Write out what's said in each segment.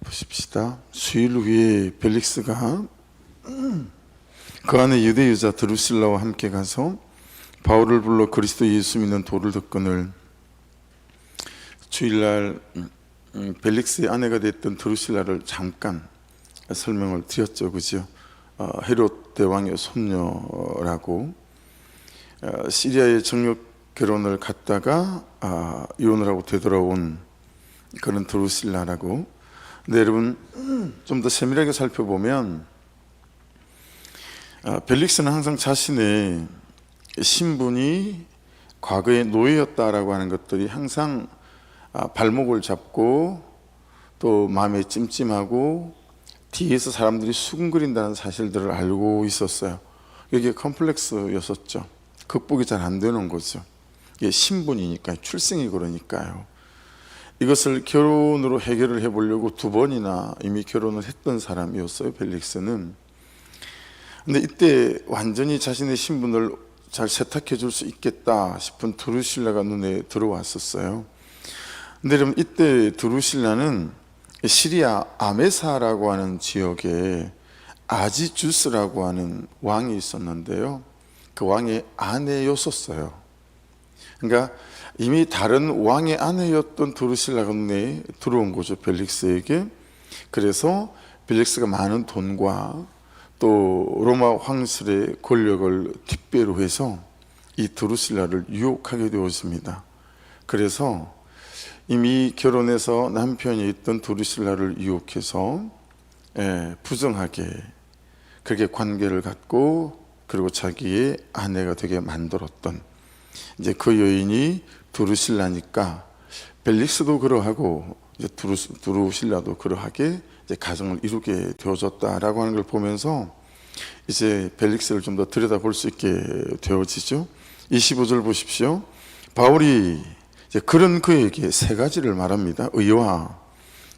보십시다. 수일 후에 벨릭스가 그 안에 유대 여자 드루실라와 함께 가서 바울을 불러 그리스도 예수 믿는 도를 덕건을 주일날 벨릭스의 아내가 됐던 드루실라를 잠깐 설명을 드렸죠, 그죠? 헤롯 대왕의 손녀라고 시리아의 정력 결혼을 갔다가 이혼을 하고 되돌아온 그런 드루실라라고. 근데 여러분 좀 더 세밀하게 살펴보면 벨릭스는 항상 자신의 신분이 과거의 노예였다라고 하는 것들이 항상 발목을 잡고 또 마음에 찜찜하고 뒤에서 사람들이 수군거린다는 사실들을 알고 있었어요. 이게 컴플렉스였었죠. 극복이 잘 안 되는 거죠. 이게 신분이니까요, 출생이 그러니까요. 이것을 결혼으로 해결을 해보려고 2번이나 이미 결혼을 했던 사람이었어요, 벨릭스는. 근데 이때 완전히 자신의 신분을 잘 세탁해 줄 수 있겠다 싶은 드루실라가 눈에 들어왔었어요. 근데 여러분 이때 드루실라는 시리아 아메사라고 하는 지역에 아지주스라고 하는 왕이 있었는데요, 그 왕의 아내였었어요. 그러니까 이미 다른 왕의 아내였던 드루실라가 눈에 들어온 거죠, 벨릭스에게. 그래서 벨릭스가 많은 돈과 또 로마 황실의 권력을 뒷배로 해서 이 드루실라를 유혹하게 되었습니다. 그래서 이미 결혼해서 남편이 있던 드루실라를 유혹해서 부정하게 그렇게 관계를 갖고 그리고 자기의 아내가 되게 만들었던 이제 그 여인이 드루실라니까 벨릭스도 그러하고 이제 드루실라도 그러하게 이제 가정을 이루게 되어졌다라고 하는 걸 보면서 이제 벨릭스를 좀 더 들여다볼 수 있게 되어지죠. 25절 보십시오. 바울이 이제 그런 그에게 3가지를 말합니다. 의와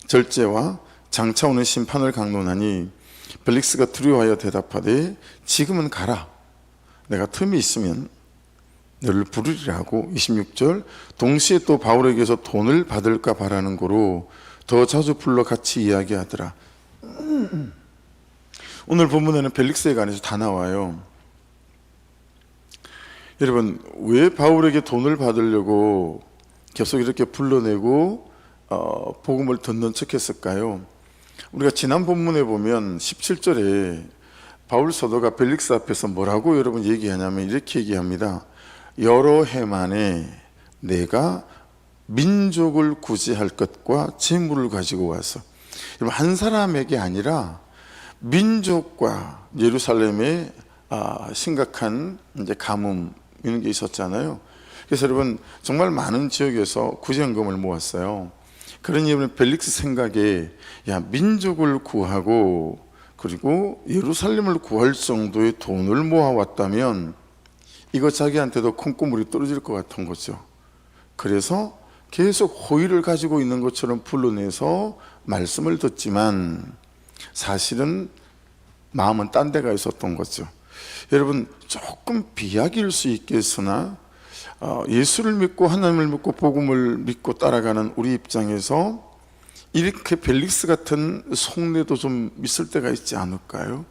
절제와 장차 오는 심판을 강론하니 벨릭스가 두려워하여 대답하되 지금은 가라. 내가 틈이 있으면 너를 부르리라 하고 26절 동시에 또 바울에게서 돈을 받을까 바라는 거로 더 자주 불러 같이 이야기하더라. 오늘 본문에는 벨릭스에 관해서 다 나와요. 여러분 왜 바울에게 돈을 받으려고 계속 이렇게 불러내고 복음을 듣는 척 했을까요? 우리가 지난 본문에 보면 17절에 바울 사도가 벨릭스 앞에서 뭐라고 여러분 얘기하냐면 이렇게 얘기합니다. 여러 해 만에 내가 민족을 구제할 것과 재물을 가지고 와서, 한 사람에게 아니라 민족과 예루살렘에 심각한 이제 가뭄 이런 게 있었잖아요. 그래서 여러분 정말 많은 지역에서 구제연금을 모았어요. 그러니 여러분 벨릭스 생각에 민족을 구하고 그리고 예루살렘을 구할 정도의 돈을 모아왔다면 이거 자기한테도 콩고물이 떨어질 것 같은 거죠. 그래서 계속 호의를 가지고 있는 것처럼 불러내서 말씀을 듣지만 사실은 마음은 딴 데가 있었던 거죠. 여러분 조금 비약일 수 있겠으나 예수를 믿고 하나님을 믿고 복음을 믿고 따라가는 우리 입장에서 이렇게 벨릭스 같은 속내도 좀 있을 때가 있지 않을까요?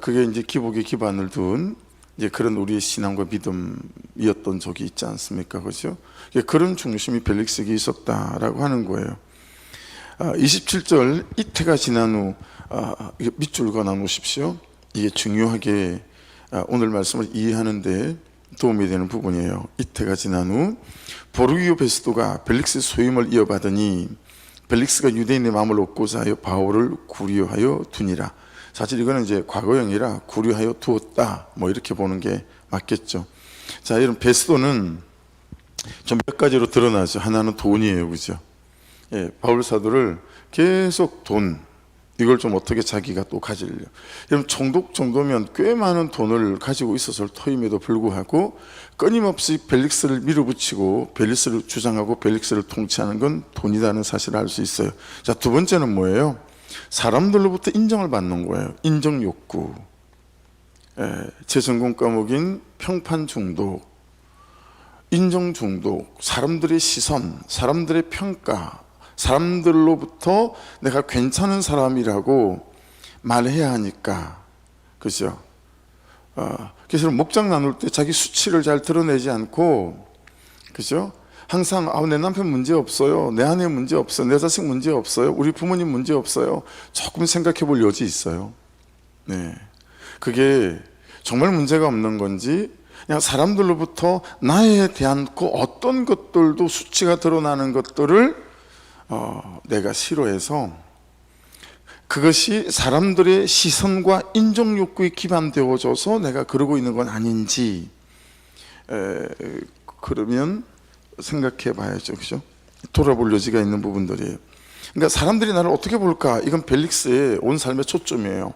그게 이제 기복에 기반을 둔 이제 그런 우리의 신앙과 믿음이었던 적이 있지 않습니까? 그죠? 그런 중심이 벨릭스에게 있었다라고 하는 거예요. 27절 이태가 지난 후 밑줄 그어 나누십시오. 이게 중요하게 오늘 말씀을 이해하는데 도움이 되는 부분이에요. 이태가 지난 후 보르기오 베스도가 벨릭스의 소임을 이어받으니 벨릭스가 유대인의 마음을 얻고자 하여 바울을 구려하여 두니라. 사실 이거는 이제 과거형이라 구려하여 두었다 뭐 이렇게 보는 게 맞겠죠. 자, 이런 베스도는 좀 몇 가지로 드러나죠. 하나는 돈이에요, 그죠? 바울 사도를 계속 돈, 이걸 좀 어떻게 자기가 또 가지려. 여러분 총독 정도면 꽤 많은 돈을 가지고 있었을 터임에도 불구하고 끊임없이 벨릭스를 밀어붙이고 벨릭스를 주장하고 벨릭스를 통치하는 건 돈이라는 사실을 알 수 있어요. 자, 2번째는 뭐예요? 사람들로부터 인정을 받는 거예요. 인정 욕구. 제 전공 과목인 평판 중독. 인정 중독, 사람들의 시선, 사람들의 평가, 사람들로부터 내가 괜찮은 사람이라고 말해야 하니까, 그죠? 그래서 목장 나눌 때 자기 수치를 잘 드러내지 않고, 그죠? 항상 내 남편 문제 없어요, 내 아내 문제 없어요, 내 자식 문제 없어요, 우리 부모님 문제 없어요. 조금 생각해 볼 여지 있어요. 네, 그게 정말 문제가 없는 건지, 그냥 사람들로부터 나에 대한 그 어떤 것들도 수치가 드러나는 것들을 내가 싫어해서, 그것이 사람들의 시선과 인정 욕구에 기반되어져서 내가 그러고 있는 건 아닌지, 그러면 생각해 봐야죠. 그죠? 돌아볼 여지가 있는 부분들이에요. 그러니까 사람들이 나를 어떻게 볼까? 이건 벨릭스의 온 삶의 초점이에요.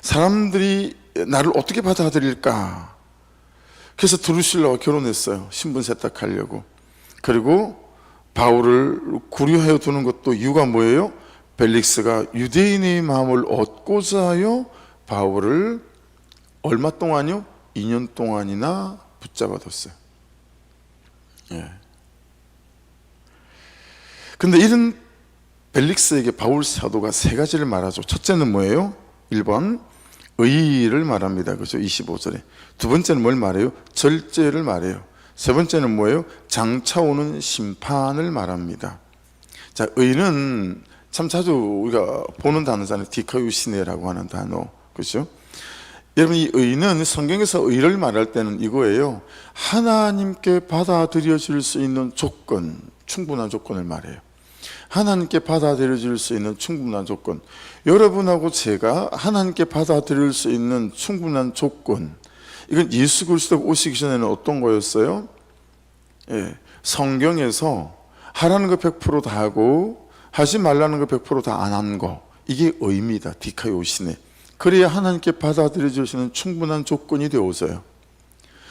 사람들이 나를 어떻게 받아들일까? 그래서 드루실라와 결혼했어요. 신분 세탁하려고. 그리고 바울을 구류하여 두는 것도 이유가 뭐예요? 벨릭스가 유대인의 마음을 얻고자 하여 바울을 얼마 동안요? 2년 동안이나 붙잡아뒀어요. 예. 근데 이런 벨릭스에게 바울 사도가 세 가지를 말하죠. 첫째는 뭐예요? 1번 의의를 말합니다. 그죠? 25절에. 두 번째는 뭘 말해요? 절제를 말해요. 세 번째는 뭐예요? 장차 오는 심판을 말합니다. 자, 의는 참 자주 우리가 보는 단어잖아요. 디카유시네라고 하는 단어. 그죠? 여러분, 이 의는 성경에서 의를 말할 때는 이거예요. 하나님께 받아들여질 수 있는 조건, 충분한 조건을 말해요. 하나님께 받아들여질 수 있는 충분한 조건. 여러분하고 제가 하나님께 받아들일 수 있는 충분한 조건, 이건 예수 그리스도가 오시기 전에는 어떤 거였어요? 예, 성경에서 하라는 거 100% 다 하고 하지 말라는 거 100% 다 안 한 거, 이게 의입니다. 디카요시네. 그래야 하나님께 받아들여질 수 있는 충분한 조건이 되어져요.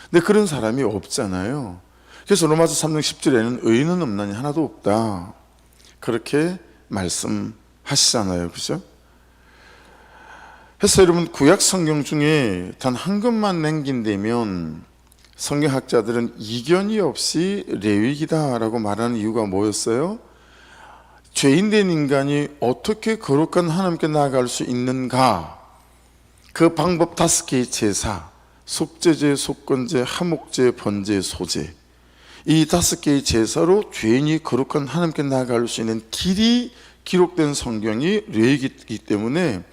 근데 그런 사람이 없잖아요. 그래서 로마서 3장 10절에는 의인은 없나니 하나도 없다, 그렇게 말씀하시잖아요. 그죠? 그래서 여러분, 구약 성경 중에 단 한 것만 남긴다면 성경학자들은 이견이 없이 레위기다라고 말하는 이유가 뭐였어요? 죄인된 인간이 어떻게 거룩한 하나님께 나아갈 수 있는가, 그 방법 5개의 제사, 속죄제, 속건제, 하목제, 번제, 소제, 이 5개의 제사로 죄인이 거룩한 하나님께 나아갈 수 있는 길이 기록된 성경이 레위기이기 때문에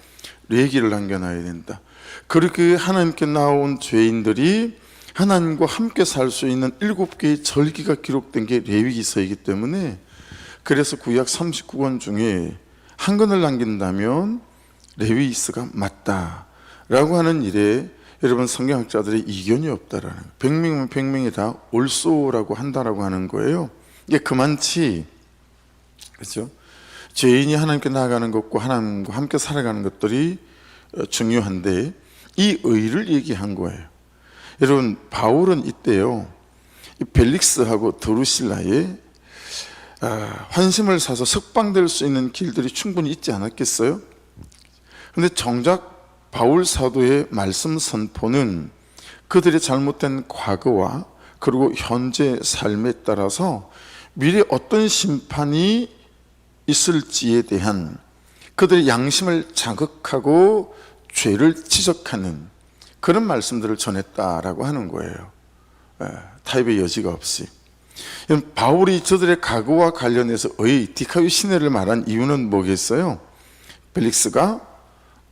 레위기를 남겨놔야 된다. 그렇게 하나님께 나온 죄인들이 하나님과 함께 살 수 있는 7개의 절기가 기록된 게 레위기서이기 때문에, 그래서 구약 39권 중에 한 권을 남긴다면 레위기서가 맞다라고 하는 일에 여러분, 성경학자들의 이견이 없다라는, 100명이면 100명이 다 옳소라고 한다라고 하는 거예요. 이게 그만치, 그렇죠? 죄인이 하나님께 나아가는 것과 하나님과 함께 살아가는 것들이 중요한데, 이 의를 얘기한 거예요. 여러분, 바울은 이때요, 벨릭스하고 드루실라의 환심을 사서 석방될 수 있는 길들이 충분히 있지 않았겠어요? 근데 정작 바울 사도의 말씀 선포는 그들의 잘못된 과거와 그리고 현재 삶에 따라서 미래 어떤 심판이 있을지에 대한 그들의 양심을 자극하고 죄를 지적하는 그런 말씀들을 전했다라고 하는 거예요. 타협의 여지가 없이. 바울이 저들의 과거와 관련해서 디카유 시내를 말한 이유는 뭐겠어요? 벨릭스가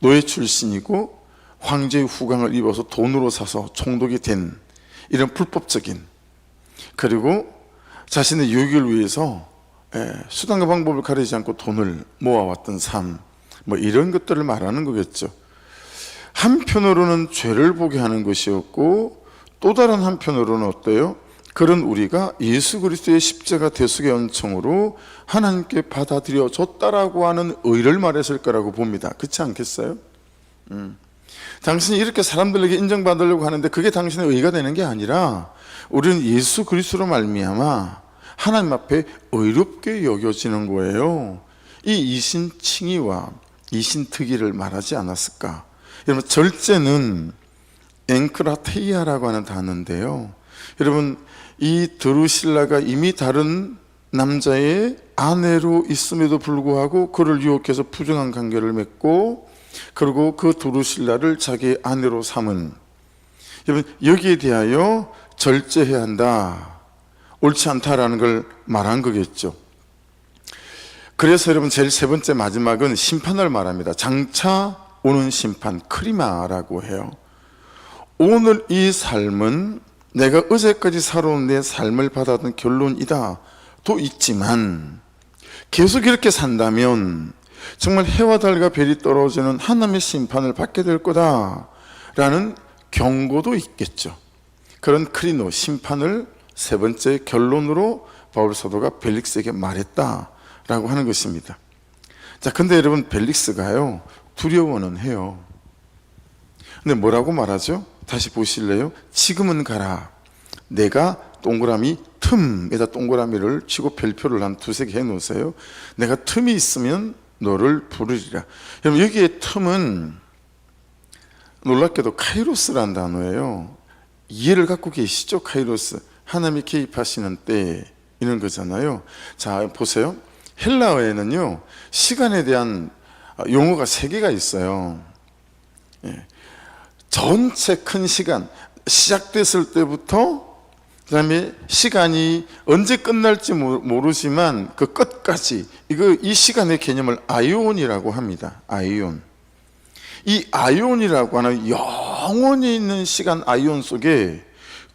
노예 출신이고 황제의 후광을 입어서 돈으로 사서 총독이 된 이런 불법적인, 그리고 자신의 유익을 위해서 수단과 방법을 가리지 않고 돈을 모아왔던 삶, 뭐 이런 것들을 말하는 거겠죠. 한편으로는 죄를 보게 하는 것이었고, 또 다른 한편으로는 어때요? 그런 우리가 예수 그리스도의 십자가 대속의 은총으로 하나님께 받아들여졌다라고 하는 의를 말했을 거라고 봅니다. 그렇지 않겠어요? 당신이 이렇게 사람들에게 인정받으려고 하는데 그게 당신의 의가 되는 게 아니라, 우리는 예수 그리스도로 말미암아 하나님 앞에 의롭게 여겨지는 거예요. 이 이신칭의와 이신특의를 말하지 않았을까? 여러분, 절제는 앵크라테이아라고 하는 단어인데요, 여러분, 이 드루실라가 이미 다른 남자의 아내로 있음에도 불구하고 그를 유혹해서 부정한 관계를 맺고, 그리고 그 드루실라를 자기의 아내로 삼은, 여러분 여기에 대하여 절제해야 한다, 옳지 않다라는 걸 말한 거겠죠. 그래서 여러분 제일 세 번째 마지막은 심판을 말합니다. 장차 오는 심판, 크리마라고 해요. 오늘 이 삶은 내가 어제까지 살아온 내 삶을 받아든 결론이다 도 있지만, 계속 이렇게 산다면 정말 해와 달과 별이 떨어지는 하나님의 심판을 받게 될 거다라는 경고도 있겠죠. 그런 크리노, 심판을 세 번째 결론으로 바울 사도가 벨릭스에게 말했다라고 하는 것입니다. 자, 근데 여러분 벨릭스가요 두려워는 해요. 근데 뭐라고 말하죠? 다시 보실래요? 지금은 가라. 내가 동그라미 틈에다 동그라미를 치고 별표를 한 두세 개 해놓으세요. 내가 틈이 있으면 너를 부르리라. 여러분 여기에 틈은 놀랍게도 카이로스라는 단어예요. 이해를 갖고 계시죠? 카이로스, 하나님이 개입하시는 때 이런 거잖아요. 자 보세요. 헬라어에는요 시간에 대한 용어가 세 개가 있어요. 전체 큰 시간, 시작됐을 때부터 그 다음에 시간이 언제 끝날지 모르지만 그 끝까지, 이 시간의 개념을 아이온이라고 합니다. 아이온. 이 아이온이라고 하는 영원히 있는 시간 아이온 속에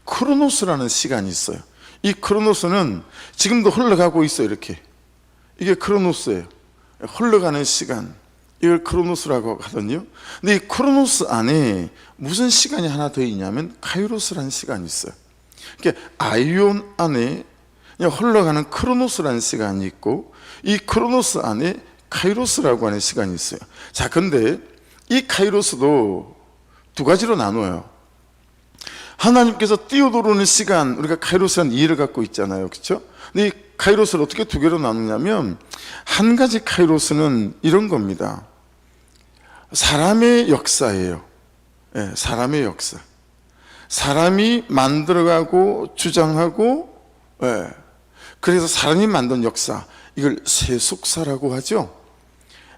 크로노스라는 시간이 있어요. 이 크로노스는 지금도 흘러가고 있어요. 이렇게 이게 크로노스예요. 흘러가는 시간, 이걸 크로노스라고 하거든요. 근데 이 크로노스 안에 무슨 시간이 하나 더 있냐면 카이로스라는 시간이 있어요. 그러니까 아이온 안에 그냥 흘러가는 크로노스라는 시간이 있고, 이 크로노스 안에 카이로스라고 하는 시간이 있어요. 자, 근데 이 카이로스도 두 가지로 나눠요. 하나님께서 뛰어들어오는 시간, 우리가 카이로스라는 이해를 갖고 있잖아요, 그렇죠? 근데 이 카이로스를 어떻게 두 개로 나누냐면, 한 가지 카이로스는 이런 겁니다. 사람의 역사예요. 사람의 역사. 사람이 만들어가고 주장하고, 그래서 사람이 만든 역사, 이걸 세속사라고 하죠.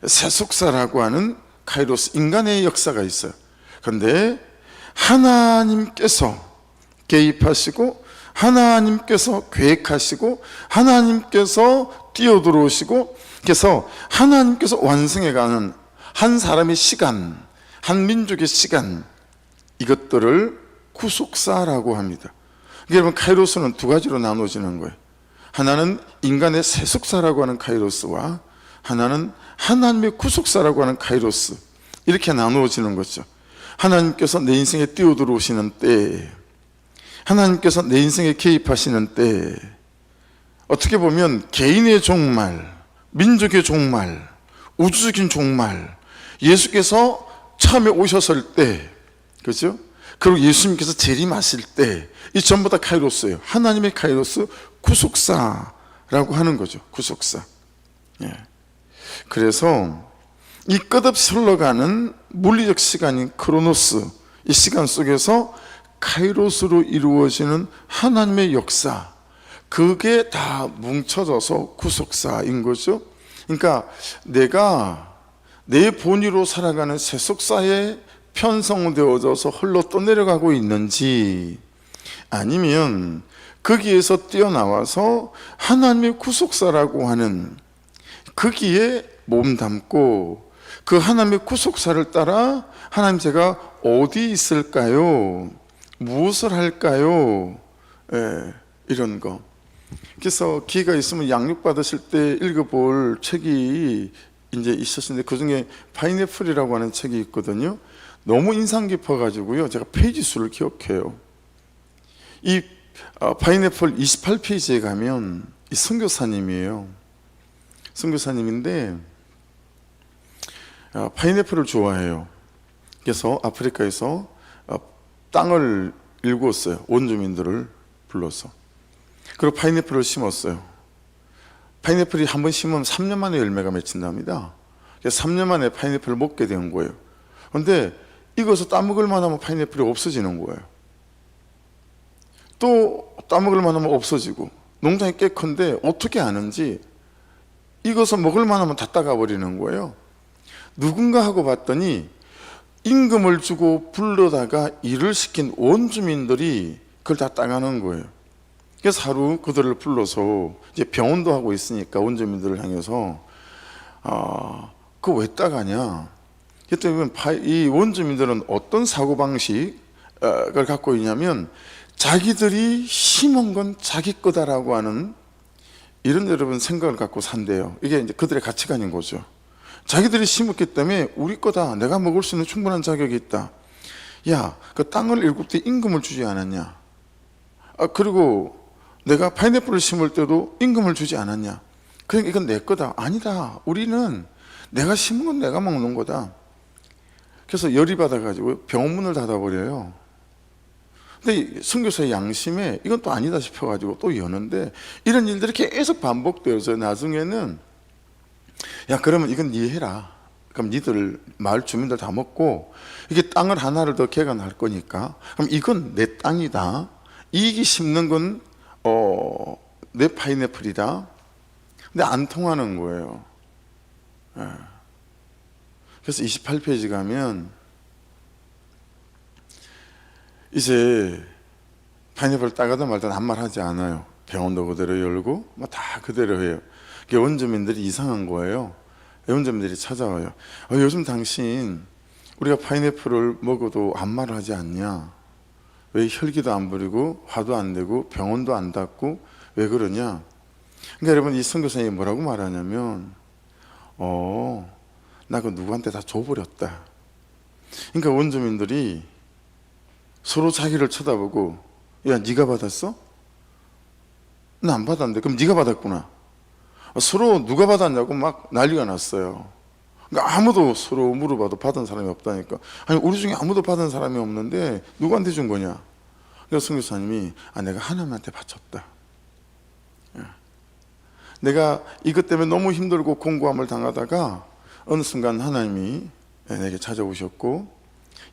세속사라고 하는 카이로스, 인간의 역사가 있어요. 그런데 하나님께서 개입하시고, 하나님께서 계획하시고, 하나님께서 뛰어들어오시고, 그래서 하나님께서 완성해가는 한 사람의 시간, 한 민족의 시간, 이것들을 구속사라고 합니다. 여러분 카이로스는 두 가지로 나눠지는 거예요. 하나는 인간의 세속사라고 하는 카이로스와 하나는 하나님의 구속사라고 하는 카이로스, 이렇게 나누어지는 거죠. 하나님께서 내 인생에 뛰어들어오시는 때, 하나님께서 내 인생에 개입하시는 때, 어떻게 보면 개인의 종말, 민족의 종말, 우주적인 종말, 예수께서 처음에 오셨을 때, 그렇죠? 그리고 예수님께서 재림하실 때, 이 전부 다 카이로스예요. 하나님의 카이로스, 구속사라고 하는 거죠. 구속사. 그래서 이 끝없이 흘러가는 물리적 시간인 크로노스, 이 시간 속에서 카이로스로 이루어지는 하나님의 역사, 그게 다 뭉쳐져서 구속사인 거죠. 그러니까 내가 내 본의로 살아가는 세속사에 편성되어져서 흘러 떠내려가고 있는지, 아니면 거기에서 뛰어나와서 하나님의 구속사라고 하는 거기에 몸담고 그 하나님의 구속사를 따라 하나님 제가 어디 있을까요? 무엇을 할까요? 이런 거. 그래서 기회가 있으면 양육 받으실 때 읽어볼 책이 이제 있었는데, 그 중에 파인애플이라고 하는 책이 있거든요. 너무 인상 깊어가지고요, 제가 페이지 수를 기억해요. 이 파인애플 28페이지에 가면 이 선교사님이에요. 선교사님인데 파인애플을 좋아해요. 그래서 아프리카에서 땅을 일구었어요. 원주민들을 불러서. 그리고 파인애플을 심었어요. 파인애플이 한 번 심으면 3년 만에 열매가 맺힌답니다. 그래서 3년 만에 파인애플을 먹게 된 거예요. 그런데 익어서 따먹을 만하면 파인애플이 없어지는 거예요. 또 따먹을 만하면 없어지고, 농장이 꽤 큰데 어떻게 아는지 익어서 먹을 만하면 다 따가버리는 거예요. 누군가 하고 봤더니 임금을 주고 불러다가 일을 시킨 원주민들이 그걸 다 따가는 거예요. 그래서 하루 그들을 불러서 이제 병원도 하고 있으니까 원주민들을 향해서 그거 왜 따가냐? 그랬더니 이 원주민들은 어떤 사고방식을 갖고 있냐면 자기들이 심은 건 자기 거다라고 하는 이런 여러분 생각을 갖고 산대요. 이게 이제 그들의 가치관인 거죠. 자기들이 심었기 때문에 우리 거다. 내가 먹을 수 있는 충분한 자격이 있다. 야, 그 땅을 일굴 때 임금을 주지 않았냐? 그리고 내가 파인애플을 심을 때도 임금을 주지 않았냐? 그러니까 이건 내 거다. 아니다. 우리는 내가 심은 건 내가 먹는 거다. 그래서 열이 받아가지고 병문을 닫아버려요. 근데 선교사의 양심에 이건 또 아니다 싶어가지고 또 여는데, 이런 일들이 계속 반복되어서 나중에는 야, 그러면 이건 네 해라. 그럼 니들 마을 주민들 다 먹고 이게 땅을 하나를 더 개간할 거니까 그럼 이건 내 땅이다. 이익이 심는 건 내 파인애플이다. 근데 안 통하는 거예요. 그래서 28페이지 가면 이제 파인애플 따가다 말다 아무 말 하지 않아요. 병원도 그대로 열고 뭐 다 그대로 해요. 원주민들이 이상한 거예요. 원주민들이 찾아와요. 요즘 당신 우리가 파인애플을 먹어도 아무 말을 하지 않냐? 왜 혈기도 안 부리고 화도 안 내고 병원도 안 닫고 왜 그러냐? 그러니까 여러분, 이 선교사님이 뭐라고 말하냐면 나 그 누구한테 다 줘버렸다. 그러니까 원주민들이 서로 자기를 쳐다보고, 야, 네가 받았어? 나 안 받았는데. 그럼 네가 받았구나. 서로 누가 받았냐고 막 난리가 났어요. 그러니까 아무도 서로 물어봐도 받은 사람이 없다니까. 아니, 우리 중에 아무도 받은 사람이 없는데 누구한테 준 거냐? 그래서 선교사님이 내가 하나님한테 바쳤다. 내가 이것 때문에 너무 힘들고 공고함을 당하다가 어느 순간 하나님이 내게 찾아오셨고,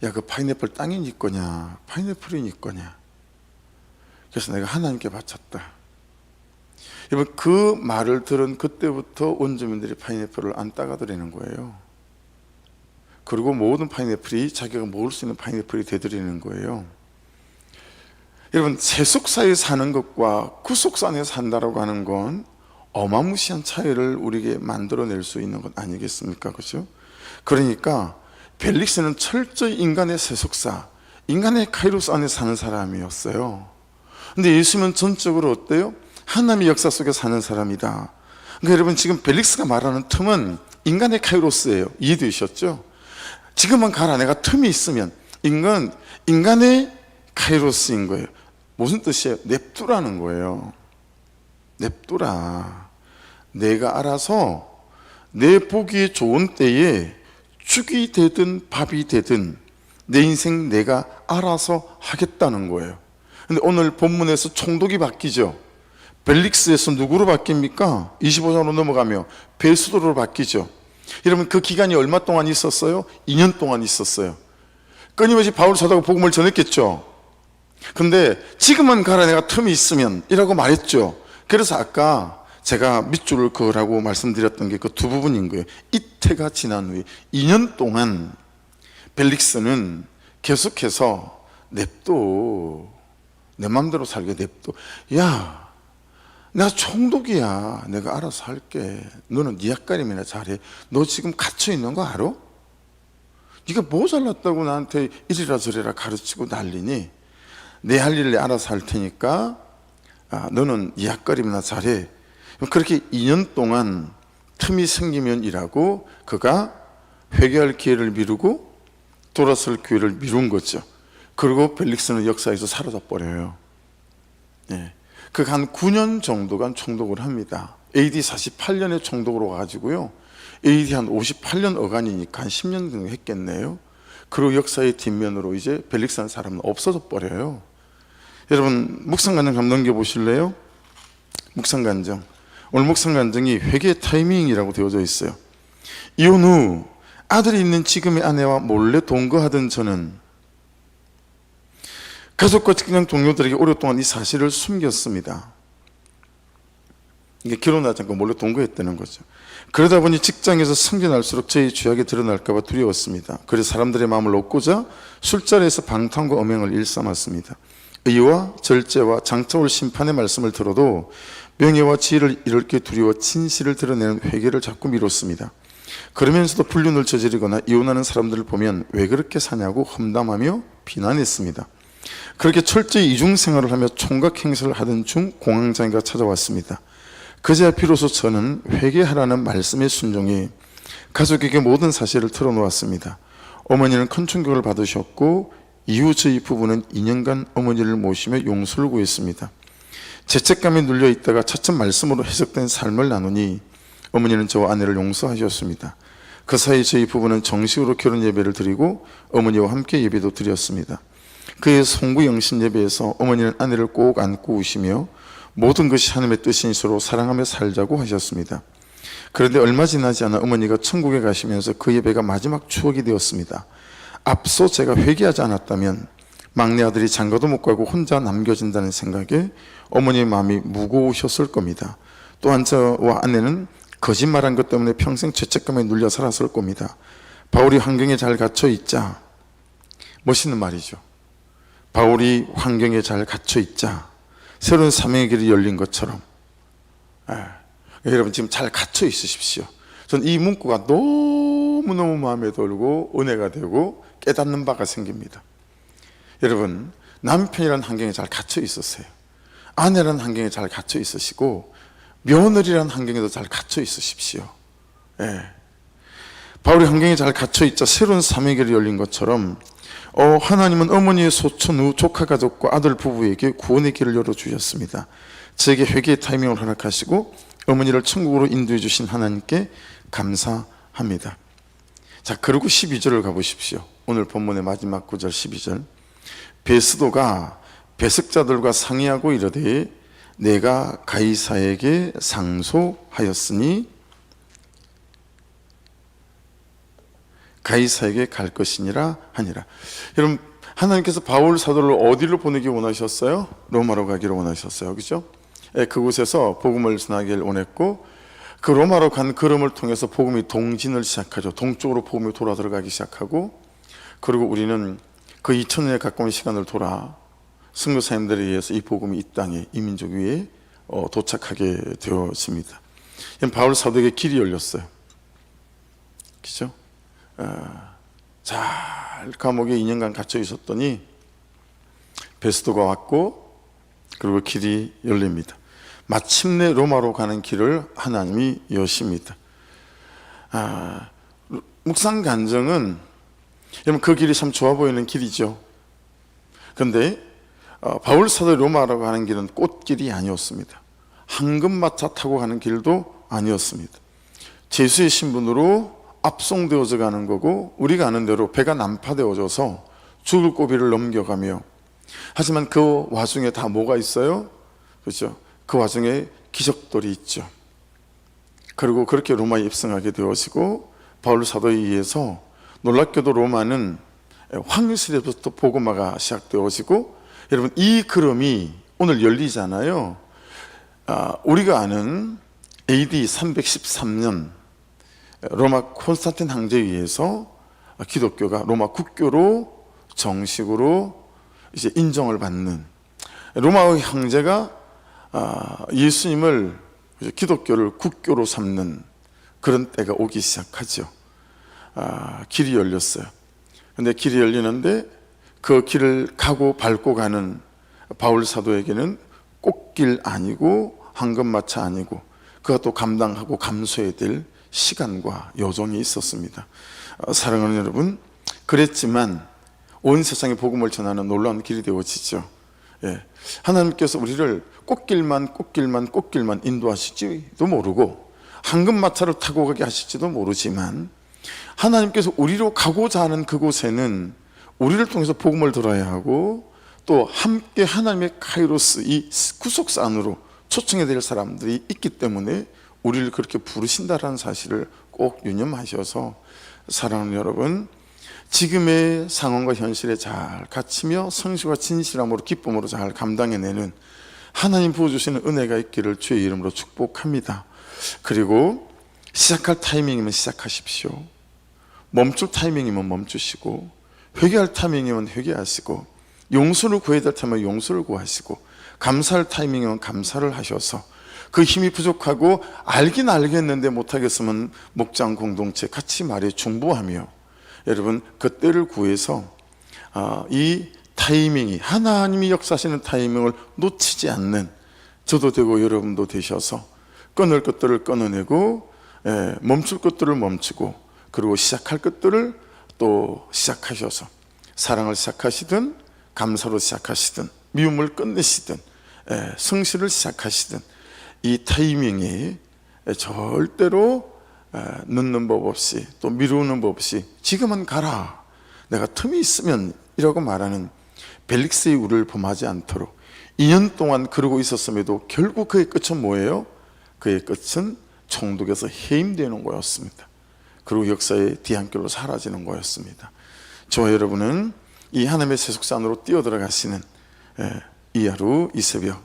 야, 그 파인애플 땅이 네 거냐 파인애플이 네 거냐? 그래서 내가 하나님께 바쳤다. 여러분, 그 말을 들은 그때부터 원주민들이 파인애플을 안 따가드리는 거예요. 그리고 모든 파인애플이 자기가 먹을 수 있는 파인애플이 되드리는 거예요. 여러분, 세속사에 사는 것과 구속사 안에 산다라고 하는 건 어마무시한 차이를 우리에게 만들어낼 수 있는 것 아니겠습니까? 그렇죠? 그러니까 벨릭스는 철저히 인간의 세속사, 인간의 카이로스 안에 사는 사람이었어요. 근데 예수님은 전적으로 어때요? 하나님의 역사 속에 사는 사람이다. 그러니까 여러분, 지금 벨릭스가 말하는 틈은 인간의 카이로스예요. 이해되셨죠? 지금은 가라. 내가 틈이 있으면 인간의 카이로스인 거예요. 무슨 뜻이에요? 냅두라는 거예요. 냅두라. 내가 알아서 내 보기에 좋은 때에 죽이 되든 밥이 되든 내 인생 내가 알아서 하겠다는 거예요. 근데 오늘 본문에서 총독이 바뀌죠. 벨릭스에서 누구로 바뀝니까? 25장으로 넘어가며 베수도로 바뀌죠. 여러분, 그 기간이 얼마 동안 있었어요? 2년 동안 있었어요. 끊임없이 바울 사도가 복음을 전했겠죠. 근데 지금은 가라. 내가 틈이 있으면 이라고 말했죠. 그래서 아까 제가 밑줄을 그으라고 말씀드렸던 게 그 두 부분인 거예요. 이태가 지난 후에 2년 동안 벨릭스는 계속해서 냅둬. 내 마음대로 살게 냅둬. 야, 내가 총독이야. 내가 알아서 할게. 너는 네 앞가림이나 잘해. 너 지금 갇혀 있는 거 알아? 네가 뭐 잘났다고 나한테 이리라 저리라 가르치고 난리니? 내 할 일을 알아서 할 테니까 너는 네 앞가림이나 잘해. 그렇게 2년 동안 틈이 생기면 일하고 그가 회개할 기회를 미루고 돌아설 기회를 미룬 거죠. 그리고 벨릭스는 역사에서 사라져 버려요. 그가 한 9년 정도간 총독을 합니다. AD 48년에 총독으로 와가지고요, AD 한 58년 어간이니까 한 10년 정도 했겠네요. 그리고 역사의 뒷면으로 이제 벨릭스라는 사람은 없어져 버려요. 여러분, 묵상간정 한번 넘겨보실래요? 묵상간정. 오늘 묵상간정이 회개의 타이밍이라고 되어져 있어요. 이혼 후 아들이 있는 지금의 아내와 몰래 동거하던 저는 가족과 직장 동료들에게 오랫동안 이 사실을 숨겼습니다. 이게 결혼하지 않고 몰래 동거했다는 거죠. 그러다 보니 직장에서 승진할수록 저희 죄악이 드러날까 봐 두려웠습니다. 그래서 사람들의 마음을 얻고자 술자리에서 방탕과 음행을 일삼았습니다. 의와 절제와 장차 올 심판의 말씀을 들어도 명예와 지혜를 잃을 게 두려워 진실을 드러내는 회개를 자꾸 미뤘습니다. 그러면서도 불륜을 저지르거나 이혼하는 사람들을 보면 왜 그렇게 사냐고 험담하며 비난했습니다. 그렇게 철저히 이중생활을 하며 총각 행세를 하던 중 공황장애가 찾아왔습니다. 그제야 비로소 저는 회개하라는 말씀에 순종해 가족에게 모든 사실을 털어놓았습니다. 어머니는 큰 충격을 받으셨고 이후 저희 부부는 2년간 어머니를 모시며 용서를 구했습니다. 죄책감에 눌려 있다가 차츰 말씀으로 해석된 삶을 나누니 어머니는 저와 아내를 용서하셨습니다. 그 사이 저희 부부는 정식으로 결혼 예배를 드리고 어머니와 함께 예배도 드렸습니다. 그의 송구 영신 예배에서 어머니는 아내를 꼭 안고 우시며 모든 것이 하나님의 뜻인 서로 사랑하며 살자고 하셨습니다. 그런데 얼마 지나지 않아 어머니가 천국에 가시면서 그 예배가 마지막 추억이 되었습니다. 앞서 제가 회개하지 않았다면 막내 아들이 장가도 못 가고 혼자 남겨진다는 생각에 어머니의 마음이 무거우셨을 겁니다. 또한 저와 아내는 거짓말한 것 때문에 평생 죄책감에 눌려 살았을 겁니다. 바울이 환경에 잘 갇혀 있자, 멋있는 말이죠. 바울이 환경에 잘 갇혀 있자 새로운 사명의 길이 열린 것처럼 여러분 지금 잘 갇혀 있으십시오. 전 이 문구가 너무너무 마음에 들고 은혜가 되고 깨닫는 바가 생깁니다. 여러분, 남편이라는 환경에 잘 갇혀 있으세요. 아내라는 환경에 잘 갇혀 있으시고 며느리라는 환경에도 잘 갇혀 있으십시오. 바울이 환경에 잘 갇혀 있자 새로운 사명의 길이 열린 것처럼 하나님은 어머니의 소촌 후 조카 가족과 아들 부부에게 구원의 길을 열어주셨습니다. 저에게 회개의 타이밍을 허락하시고 어머니를 천국으로 인도해 주신 하나님께 감사합니다. 자, 그리고 12절을 가보십시오. 오늘 본문의 마지막 구절 12절. 베스도가 배석자들과 상의하고 이르되 내가 가이사에게 상소하였으니 가이사에게 갈 것이니라 하니라. 여러분, 하나님께서 바울 사도를 어디로 보내기 원하셨어요? 로마로 가기를 원하셨어요. 그죠? 그곳에서 복음을 전하기를 원했고 그 로마로 간 걸음을 통해서 복음이 동진을 시작하죠. 동쪽으로 복음이 돌아 들어가기 시작하고, 그리고 우리는 그 2000년에 가까운 시간을 돌아 선교사님들에 의해서 이 복음이 이 땅에, 이 민족 위에 도착하게 되어집니다. 바울 사도에게 길이 열렸어요. 그죠? 잘 감옥에 2년간 갇혀 있었더니 베스도가 왔고 그리고 길이 열립니다. 마침내 로마로 가는 길을 하나님이 여십니다. 묵상 간증은 여러분 그 길이 참 좋아 보이는 길이죠. 그런데 바울 사도의 로마로 가는 길은 꽃길이 아니었습니다. 황금마차 타고 가는 길도 아니었습니다. 제수의 신분으로 압송되어져 가는 거고 우리가 아는 대로 배가 난파되어져서 죽을 고비를 넘겨가며, 하지만 그 와중에 다 뭐가 있어요? 그렇죠? 그 와중에 기적들이 있죠. 그리고 그렇게 로마에 입성하게 되어지고 바울 사도에 의해서 놀랍게도 로마는 황실에부터 복음화가 시작되어지고, 여러분 이 걸음이 오늘 열리잖아요. 우리가 아는 AD 313년 로마 콘스탄틴 황제에 의해서 기독교가 로마 국교로 정식으로 이제 인정을 받는, 로마의 황제가 예수님을, 기독교를 국교로 삼는 그런 때가 오기 시작하죠. 길이 열렸어요. 근데 길이 열리는데 그 길을 가고 밟고 가는 바울 사도에게는 꽃길 아니고 황금마차 아니고 그가 또 감당하고 감수해야 될 시간과 여정이 있었습니다. 사랑하는 여러분, 그랬지만 온 세상에 복음을 전하는 놀라운 길이 되어지죠. 하나님께서 우리를 꽃길만 인도하실지도 모르고 황금마차를 타고 가게 하실지도 모르지만, 하나님께서 우리로 가고자 하는 그곳에는 우리를 통해서 복음을 들어야 하고 또 함께 하나님의 카이로스, 이 구속사 안으로 초청해야 될 사람들이 있기 때문에 우리를 그렇게 부르신다라는 사실을 꼭 유념하셔서, 사랑하는 여러분, 지금의 상황과 현실에 잘 갇히며 성실과 진실함으로 기쁨으로 잘 감당해내는 하나님 부어주시는 은혜가 있기를 주의 이름으로 축복합니다. 그리고 시작할 타이밍이면 시작하십시오. 멈출 타이밍이면 멈추시고, 회개할 타이밍이면 회개하시고, 용서를 구해야 될 타이밍이면 용서를 구하시고, 감사할 타이밍이면 감사를 하셔서, 그 힘이 부족하고 알긴 알겠는데 못하겠으면 목장 공동체 같이 말에 중보하며, 여러분 그 때를 구해서 이 타이밍이, 하나님이 역사하시는 타이밍을 놓치지 않는 저도 되고 여러분도 되셔서 끊을 것들을 끊어내고, 멈출 것들을 멈추고, 그리고 시작할 것들을 또 시작하셔서 사랑을 시작하시든 감사로 시작하시든 미움을 끝내시든 성실을 시작하시든 이 타이밍이 절대로 늦는 법 없이 또 미루는 법 없이 지금은 가라, 내가 틈이 있으면 이라고 말하는 벨릭스의 우를 범하지 않도록 2년 동안 그러고 있었음에도 결국 그의 끝은 뭐예요? 그의 끝은 총독에서 해임되는 거였습니다. 그리고 역사의 뒤안길로 사라지는 거였습니다. 저와 여러분은 이 하나님의 세속사 안으로 뛰어들어가시는 이 하루 이 새벽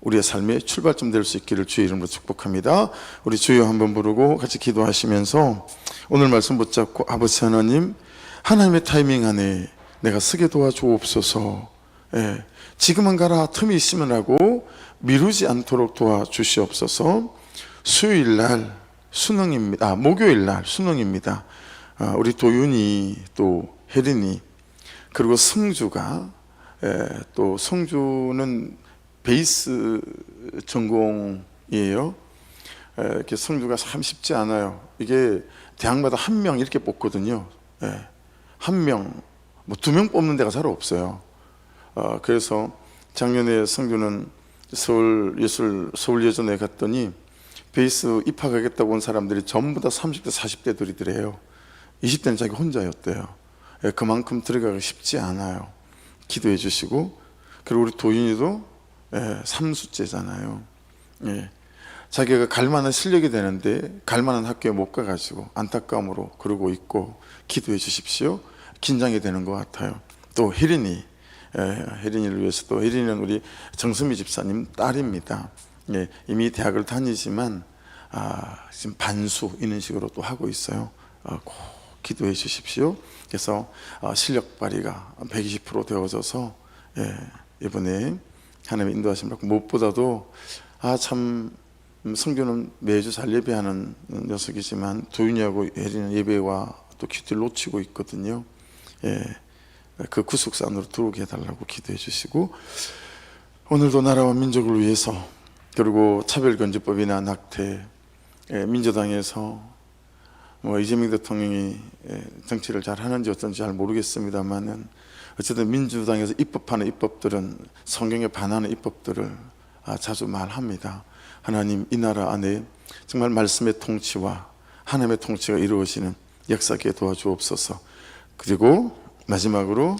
우리의 삶의 출발점 될 수 있기를 주의 이름으로 축복합니다. 우리 주여 한번 부르고 같이 기도하시면서 오늘 말씀 붙잡고, 아버지 하나님, 하나님의 타이밍 안에 내가 서게 도와주옵소서. 지금은 가라, 틈이 있으면 하고 미루지 않도록 도와주시옵소서. 수요일날 수능입니다. 목요일날 수능입니다. 우리 도윤이 또 혜린이 그리고 성주가, 또 성주는 베이스 전공이에요. 이렇게 성주가 참 쉽지 않아요. 이게 대학마다 한 명 이렇게 뽑거든요. 한 명, 뭐 2명 뽑는 데가 잘 없어요. 그래서 작년에 성주는 서울예전에 갔더니 베이스 입학하겠다고 온 사람들이 전부 다 30대 40대들이더래요 20대는 자기 혼자였대요. 그만큼 들어가기 쉽지 않아요. 기도해 주시고, 그리고 우리 도윤이도 3수째잖아요. 자기가 갈 만한 실력이 되는데 갈 만한 학교에 못 가가지고 안타까움으로 그러고 있고, 기도해 주십시오. 긴장이 되는 것 같아요. 또 혜린이를 위해서도, 혜린이는 우리 정수미 집사님 딸입니다. 이미 대학을 다니지만 지금 반수 이런 식으로 또 하고 있어요. 꼭 기도해 주십시오. 그래서 실력 발휘가 120% 되어져서 이번에 하나님의 인도하심 받고, 무엇보다도 참 성교는 매주 잘 예배하는 녀석이지만 도윤이하고 혜린은 예배와 또 기도를 놓치고 있거든요. 그 구속사 안으로 들어오게 해달라고 기도해 주시고, 오늘도 나라와 민족을 위해서, 그리고 차별금지법이나 낙태, 민주당에서 이재명 대통령이 정치를 잘 하는지 어떤지 잘 모르겠습니다만은 어쨌든 민주당에서 입법하는 입법들은 성경에 반하는 입법들을 자주 말합니다. 하나님, 이 나라 안에 정말 말씀의 통치와 하나님의 통치가 이루어지는 역사에 도와주옵소서. 그리고 마지막으로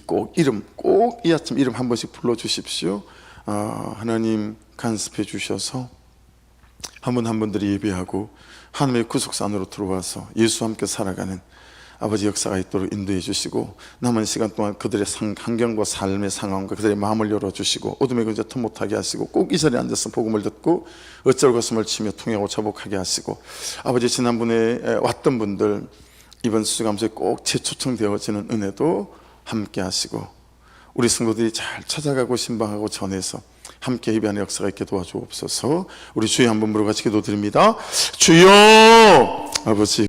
꼭 이 아침 이름 한 번씩 불러주십시오. 하나님 간섭해 주셔서 한 분 한 분들이 예배하고 하나님의 구속사 안으로 들어와서 예수와 함께 살아가는 아버지 역사가 있도록 인도해 주시고, 남은 시간 동안 그들의 환경과 삶의 상황과 그들의 마음을 열어주시고 어둠의 그자 틈 못하게 하시고, 꼭 이 자리에 앉아서 복음을 듣고 어쩔 가슴을 치며 통하고 자복하게 하시고, 아버지 지난번에 왔던 분들 이번 수감소에 꼭 재초청되어지는 은혜도 함께 하시고, 우리 성도들이 잘 찾아가고 신방하고 전해서 함께 예배하는 역사가 있게 도와주옵소서. 우리 주여 한번 부르고 같이 기도드립니다. 주여, 아버지